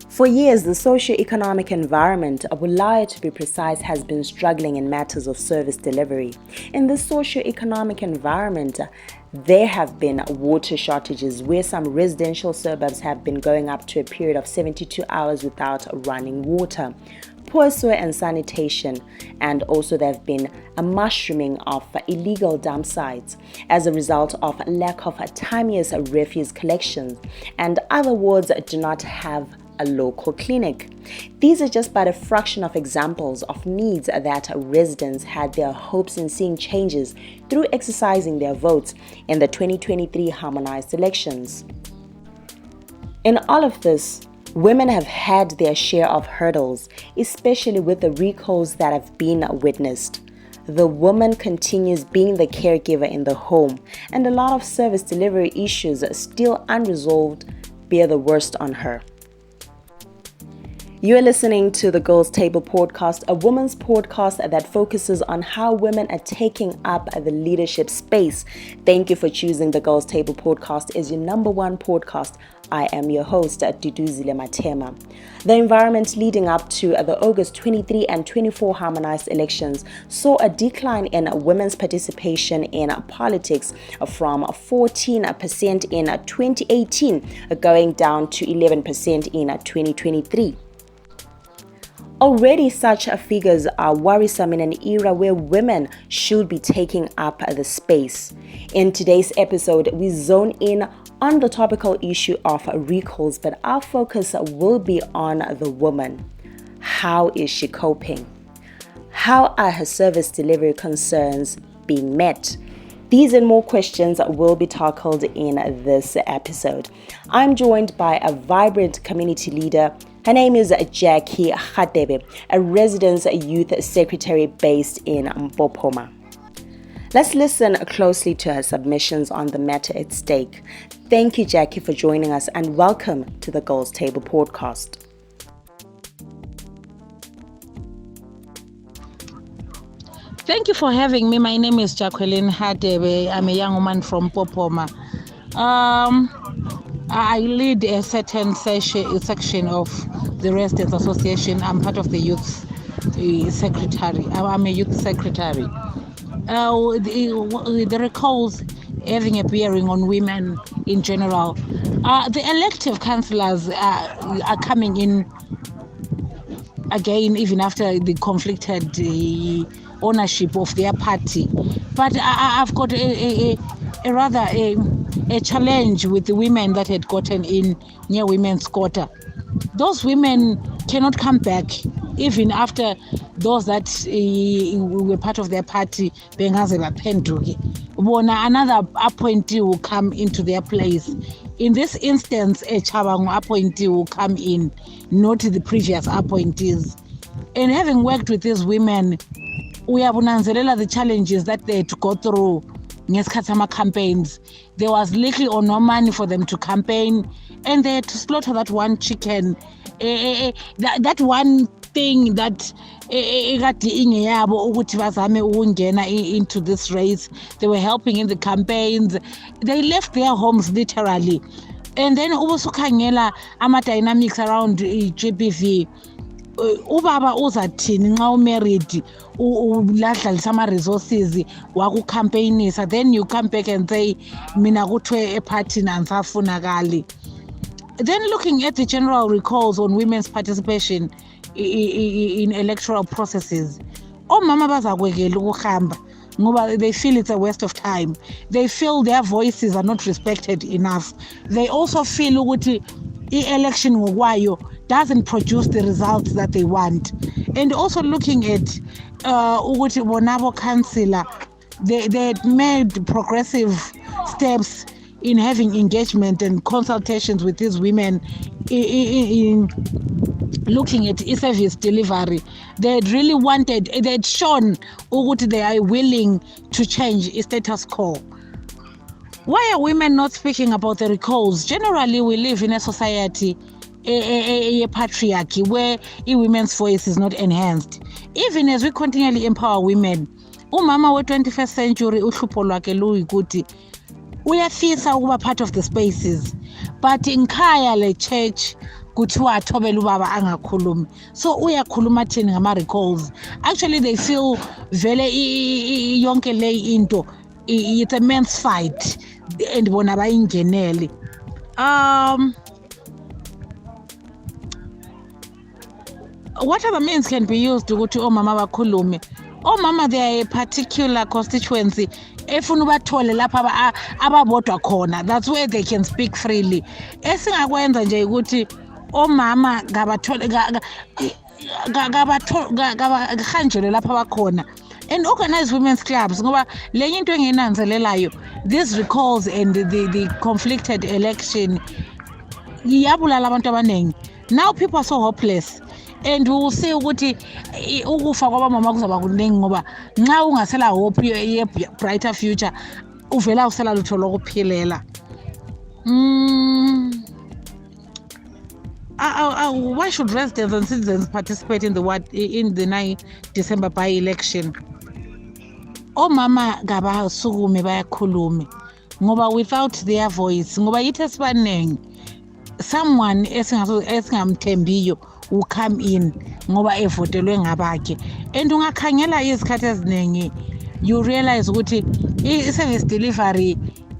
For years, the socio-economic environment, Bulaya to be precise, has been struggling in matters of service delivery. In this socio-economic environment, there have been water shortages where some residential suburbs have been going up to a period of 72 hours without running water. Poor soil and sanitation, and also there have been a mushrooming of illegal dump sites as a result of lack of timeous refuse collection, and other wards do not have a local clinic. These are just but a fraction of examples of needs that residents had their hopes in seeing changes through exercising their votes in the 2023 harmonized elections. In all of this, women have had their share of hurdles, especially with the recalls that have been witnessed. The woman continues being the caregiver in the home, and a lot of service delivery issues still unresolved bear the worst on her. You are listening to the Girls Table podcast, a women's podcast that focuses on how women are taking up the leadership space. Thank you for choosing the Girls Table podcast as your number one podcast. I am your host, Duduzile Mathema. The environment leading up to the August 23 and 24 harmonized elections saw a decline in women's participation in politics from 14% in 2018 going down to 11% in 2023. Already such figures are worrisome in an era where women should be taking up the space. In today's episode, we zone in on the topical issue of recalls, but our focus will be on the woman. How is she coping? How are her service delivery concerns being met? These and more questions will be tackled in this episode. I'm joined by a vibrant community leader. Her name is Jackie Hadebe, a residence youth secretary based in Mbopoma. Let's listen closely to her submissions on the matter at stake. Thank you, Jackie, for joining us, and welcome to the Girls Table podcast. Thank you for having me. My name is Jacqueline Hadebe. I'm a young woman from Mbopoma. I lead a certain section of the Residents Association. I'm part of the youth secretary. I'm a youth secretary. The recalls having a bearing on women in general. The elective councillors are coming in again, even after the conflicted ownership of their party. But I've got a challenge with the women that had gotten in near women's quarter. Those women cannot come back even after those that were part of their party bengaze baphenduke. Another appointee will come into their place. In this instance, a Chabangu appointee will come in, not the previous appointees. And having worked with these women, we have the challenges that they had to go through ngesikhathi campaigns. There was little or no money for them to campaign, and they had to slaughter that one chicken, that one thing that into this race. They were helping in the campaigns. They left their homes literally. And then also dynamics around GBV. Ubaba uzathini nxa umarried uladlalisa ama-resources wakucampaignisa, then you come back and say mina kuthiwe ephathini angisafunakali. Then looking at the general recalls on women's participation in electoral processes, omama bazakwekela ukuhamba ngoba they feel it's a waste of time. They feel their voices are not respected enough. They also feel ukuthi i-election ngokwayo doesn't produce the results that they want. And also looking at ukuthi bonabo councillor, they had made progressive steps in having engagement and consultations with these women in looking at service delivery. They had really wanted, they had shown ukuthi they are willing to change status quo. Why are women not speaking about the recalls? Generally, we live in a society, a patriarchy, where a women's voice is not enhanced. Even as we continually empower women, umama we-21st century uhlupho lwakhe luyikuthi uyafisa ukuba part of the spaces, but in Kaya le church kuthiwa athobele ubaba angakhulumi. So uyakhuluma thini ngama-recalls. Actually they feel vele yonke le into it's a man's fight and bona bayingenele. What other means can be used ukuthi omama bakhulume? Omama, they are a particular constituency efuna ubathole lapha ababodwa khona. That's where they can speak freely. Esingakwenza nje ukuthi omama ngabathole ngabahanjelwe lapha bakhona and organize women's clubs, ngoba lenye into enginanzelelayo, these recalls and the conflicted election iyabulala abantu abaningi. Now people are so hopeless and we will see ukuthi ukufa kwabamama kuzaba kuningi ngoba nxa ungasela hope ye brighter future uvela usela lutho lokuphilela. Why should residents and citizens participate in the 9 December by-election? Omama ngabasukume bayakhulume ngoba without their voice, ngoba yithi esibaningi someone esingamthembiyo will come in ngoba evotelwe ngabakhe. And ungakhangela izikhathi eziningi you realize ukuthi i-service delivery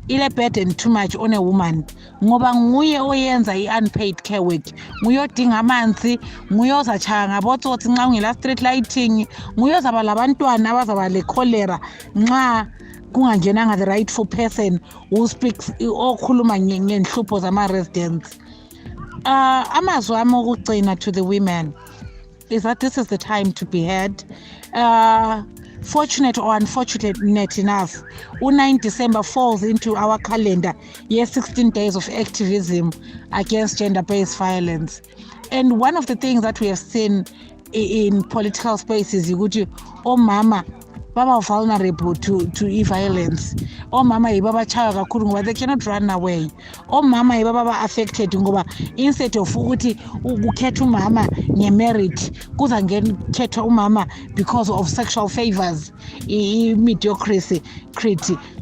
ile burden too much on a woman ngoba nguye oyenza i-unpaid care work, nguye odinga amanzi, nguye ozatshaya ngabotsotsi nxa ungela street lighting, nguye ozaba labantwana abazaba le-cholera nxa kungangenanga the rightful person who speaks okhuluma ngenhlupho zama-residents. Amazwi ami okugcina to the women is that this is the time to be heard. Fortunate or unfortunate enough, 9 December falls into our calendar, 16 days of activism against gender-based violence. And one of the things that we have seen in political spaces is ukuthi omama baba vulnerable to e-violence. Omama ibaba chaya kakhulu ngoba they cannot run away. Omama ibaba affected ngoba instead of ukuthi ukukhetha umama ngemerit kuza ngekhetha umama because of sexual favors, mediocrity.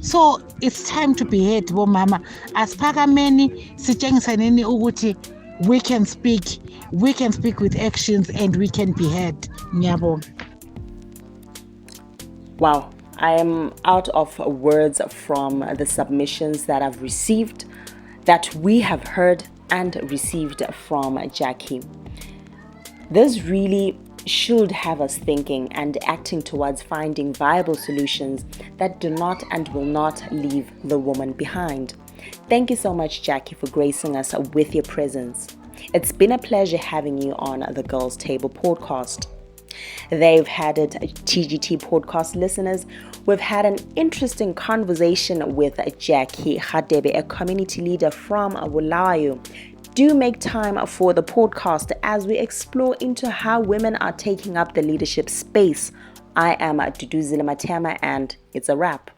So it's time to be heard bomama. Asiphakameni sitshengisaneni ukuthi we can speak with actions and we can be heard. Ngiyabonga. Wow, I am out of words from the submissions that I've received, that we have heard and received from Jackie. This really should have us thinking and acting towards finding viable solutions that do not and will not leave the woman behind. Thank you so much, Jackie, for gracing us with your presence. It's been a pleasure having you on the Girls Table podcast. They've had it, TGT podcast listeners. We've had an interesting conversation with Jackie Hadebe, a community leader from Bulawayo. Do make time for the podcast as we explore into how women are taking up the leadership space. I am Duduzile Mathema, and it's a wrap.